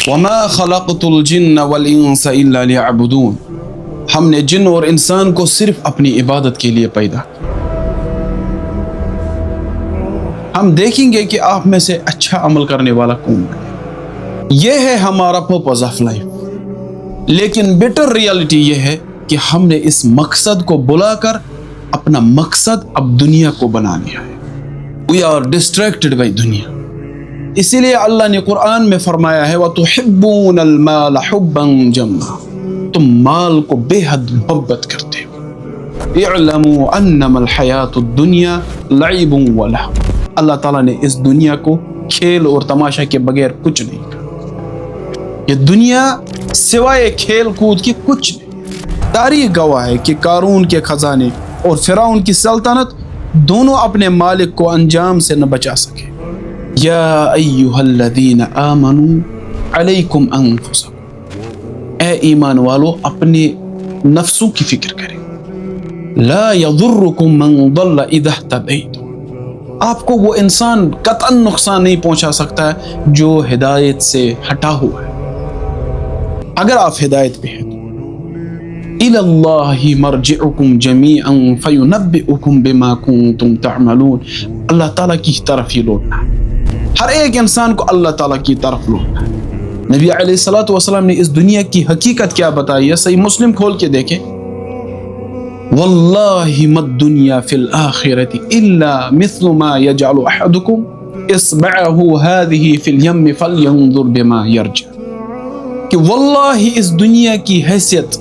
وَمَا خَلَقْتُ الْجِنَّ وَالْإِنسَ إِلَّا لِيَعْبُدُونَ، ہم نے جن اور انسان کو صرف اپنی عبادت کے لیے پیدا کیا۔ ہم دیکھیں گے کہ آپ میں سے اچھا عمل کرنے والا کون ہے، یہ ہے ہمارا پرپز آف لائف۔ لیکن بیٹر ریالٹی یہ ہے کہ ہم نے اس مقصد کو بلا کر اپنا مقصد اب دنیا کو بنا لیا ہے۔ We are distracted by دنیا۔ اسی لیے اللہ نے قرآن میں فرمایا ہے وَتُحِبُّونَ الْمَالَ حُبًّا جَمًّا، تم مال کو بے حد محبت کرتے ہو۔ اعلموا انما الحیات الدنیا لعب ولہو، اللہ تعالیٰ نے اس دنیا کو کھیل اور تماشا کے بغیر کچھ نہیں کہا۔ یہ دنیا سوائے کھیل کود کے کچھ نہیں۔ تاریخ گواہ ہے کہ قارون کے خزانے اور فرعون کی سلطنت دونوں اپنے مالک کو انجام سے نہ بچا سکے۔ یا ایہا الذین آمنوا علیکم انفسکم، اے ایمان والو اپنے نفسوں کی فکر کریں۔ لا یضرکم من ضل اذا اہتدیتم، آپ کو وہ انسان قطعاً نقصان نہیں پہنچا سکتا ہے جو ہدایت سے ہٹا ہوا ہے، اگر آپ ہدایت پہ ہیں۔ الی اللہ مرجعکم جمیعا فینبئکم بما کنتم تعملون، اللہ تعالیٰ کی طرف ہی لوٹنا ہے، ہر ایک انسان کو اللہ تعالیٰ کی طرف لوٹنا ہے۔ نبی علیہ الصلوۃ والسلام نے اس دنیا کی حقیقت کیا بتائی ہے، صحیح مسلم کھول کے دیکھیں، واللہ ما الدنیا فی الآخرۃ الا مثل ما یجعل احدکم اصبعہ ہذہ فی الیم فلینظر بما یرجع، کہ واللہ اس دنیا کی حیثیت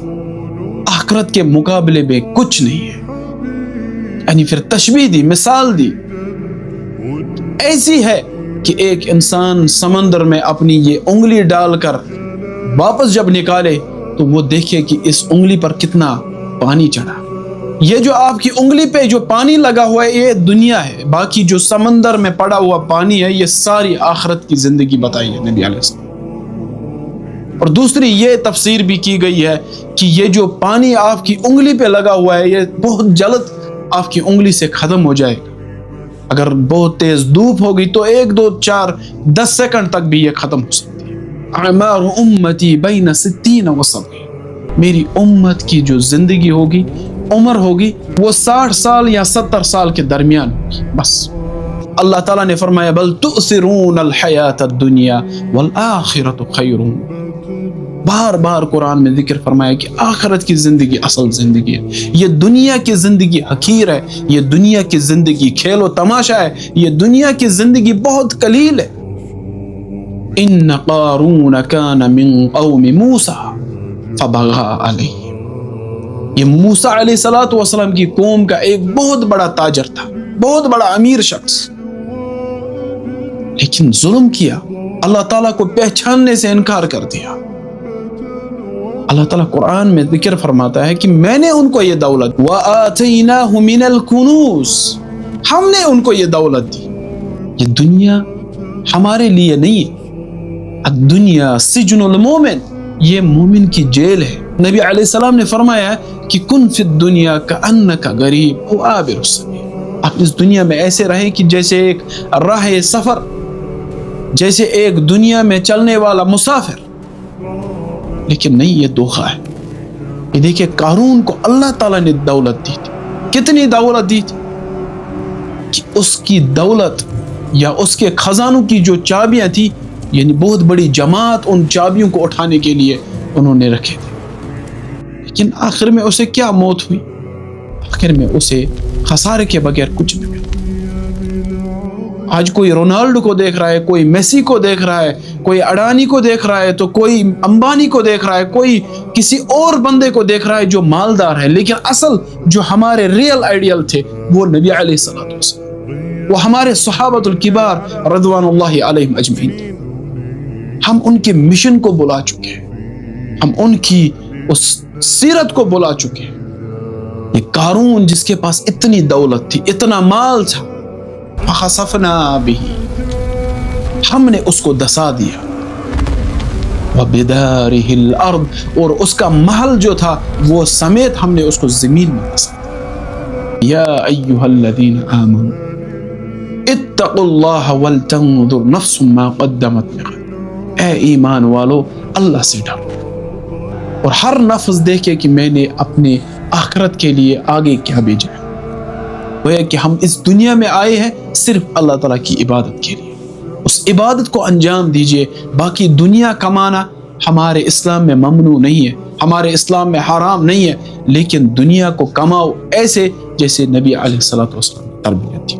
آخرت کے مقابلے میں کچھ نہیں ہے۔ یعنی پھر تشبیہ دی، مثال دی، ایسی ہے کہ ایک انسان سمندر میں اپنی یہ انگلی ڈال کر واپس جب نکالے تو وہ دیکھے کہ اس انگلی پر کتنا پانی چڑھا۔ یہ جو آپ کی انگلی پہ جو پانی لگا ہوا ہے یہ دنیا ہے، باقی جو سمندر میں پڑا ہوا پانی ہے یہ ساری آخرت کی زندگی بتائی ہے نبی علیہ السلام۔ اور دوسری یہ تفسیر بھی کی گئی ہے کہ یہ جو پانی آپ کی انگلی پہ لگا ہوا ہے یہ بہت جلد آپ کی انگلی سے ختم ہو جائے گا۔ اگر بہت تیز دھوپ ہوگی تو 1 2 4 10 سیکنڈ تک بھی یہ ختم ہو سکتی ہے۔ اعمار امتی بین 60 و 70، میری امت کی جو زندگی ہوگی، عمر ہوگی، وہ 60 سال یا 70 سال کے درمیان ہوگی بس۔ اللہ تعالیٰ نے فرمایا بل تؤثرون الحیات الدنیا والآخرۃ خیر، بار بار قرآن میں ذکر فرمایا کہ آخرت کی زندگی اصل زندگی ہے، یہ دنیا کی زندگی حقیر ہے، یہ دنیا کی زندگی کھیل و تماشا ہے، یہ دنیا کی زندگی بہت قلیل ہے۔ ان قارون کان من قوم موسیٰ فبغى علیہم، یہ موسیٰ علیہ الصلوۃ والسلام کی قوم کا ایک بہت بڑا تاجر تھا، بہت بڑا امیر شخص، لیکن ظلم کیا، اللہ تعالیٰ کو پہچاننے سے انکار کر دیا۔ اللہ تعالیٰ قرآن میں ذکر فرماتا ہے کہ میں نے ان کو یہ دولت وَآتَيْنَاهُ مِنَ الْكُنُوزِ، ہم نے ان کو یہ دولت دی۔ یہ دنیا ہمارے لیے نہیں ہے، الدنیا سجن المومن، یہ مومن کی جیل ہے۔ نبی علیہ السلام نے فرمایا کہ کن فی الدنیا کأنک غریب او عابر السبیل، آپ اس دنیا میں ایسے رہیں کہ جیسے ایک راہ سفر، جیسے ایک دنیا میں چلنے والا مسافر۔ لیکن نہیں، یہ دھوکہ ہے۔ یہ دیکھیں قارون کو اللہ تعالیٰ نے دولت دی تھی، کتنی دولت دی تھی کہ اس کی دولت یا اس کے خزانوں کی جو چابیاں تھی، یعنی بہت بڑی جماعت ان چابیوں کو اٹھانے کے لیے انہوں نے رکھے تھے، لیکن آخر میں اسے کیا موت ہوئی؟ آخر میں اسے خسارے کے بغیر کچھ نہیں ملا۔ آج کوئی رونالڈو کو دیکھ رہا ہے، کوئی میسی کو دیکھ رہا ہے، کوئی اڈانی کو دیکھ رہا ہے، تو کوئی امبانی کو دیکھ رہا ہے، کوئی کسی اور بندے کو دیکھ رہا ہے جو مالدار ہے، لیکن اصل جو ہمارے ریئل آئیڈیل تھے وہ نبی علیہ الصلوۃ والسلام، وہ ہمارے صحابۃ الکبار رضوان اللہ علیہم اجمعین تھے۔ ہم ان کے مشن کو بلا چکے ہیں، ہم ان کی اس سیرت کو بلا چکے ہیں۔ یہ قارون جس کے پاس اتنی دولت تھی، اتنا مال تھا، فخسفنا به، ہم نے اس کو دسا دیا، وبدارہ الارض، اور اس کا محل جو تھا وہ سمیت ہم نے اس کو زمین میں دسا دیا۔ یا ایھا الذین آمنوا اتقوا اللہ ولتنظر نفس ما قدمت لغد، اے ایمان والو اللہ سے ڈرو، اور ہر نفس دیکھے کہ میں نے اپنے آخرت کے لیے آگے کیا بھیجا ہے۔ گویا کہ ہم اس دنیا میں آئے ہیں صرف اللہ تعالیٰ کی عبادت کے لیے، اس عبادت کو انجام دیجئے۔ باقی دنیا کمانا ہمارے اسلام میں ممنوع نہیں ہے، ہمارے اسلام میں حرام نہیں ہے، لیکن دنیا کو کماؤ ایسے جیسے نبی علیہ الصلوۃ والسلام کی تربیت تھی۔